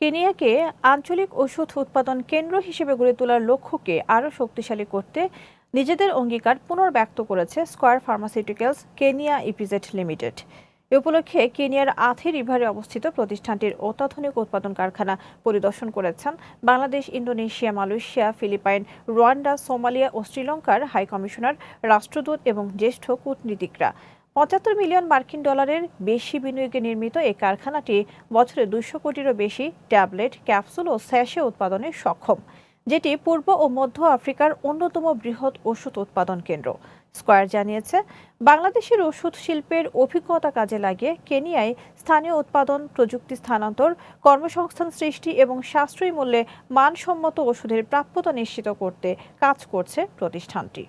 কেনিয়াকে আঞ্চলিক ওষুধ উৎপাদন কেন্দ্র হিসেবে গড়ে তোলার লক্ষ্যকে আরও শক্তিশালী করতে নিজেদের অঙ্গীকার পুনর্ব্যক্ত করেছে Square Pharmaceuticals Kenya EPZ Limited. এ উপলক্ষে কেনিয়ার আথি রিভারে অবস্থিত প্রতিষ্ঠানটির অত্যাধুনিক উৎপাদন কারখানা পরিদর্শন করেছেন Bangladesh, Indonesia, Malaysia, Philippine, Rwanda, Somalia ও শ্রীলঙ্কার হাইকমিশনার, রাষ্ট্রদূত এবং জ্যেষ্ঠ কূটনীতিকরা। $75 মিলিয়ন বেশি বিনিয়োগে নির্মিত এই কারখানাটি বছরে 200 কোটিরও বেশি ট্যাবলেট, ক্যাপসুল ও স্যাশে উৎপাদনে সক্ষম, যেটি পূর্ব ও মধ্য আফ্রিকার অন্যতম বৃহৎ ওষুধ উৎপাদন কেন্দ্র। স্কয়ার জানিয়েছে, বাংলাদেশের ওষুধ শিল্পের অভিজ্ঞতা কাজে লাগিয়ে কেনিয়ায় স্থানীয় উৎপাদন, প্রযুক্তি স্থানান্তর, কর্মসংস্থান সৃষ্টি এবং সাশ্রয়ী মূল্যে মানসম্মত ওষুধের প্রাপ্যতা নিশ্চিত করতে কাজ করছে প্রতিষ্ঠানটি।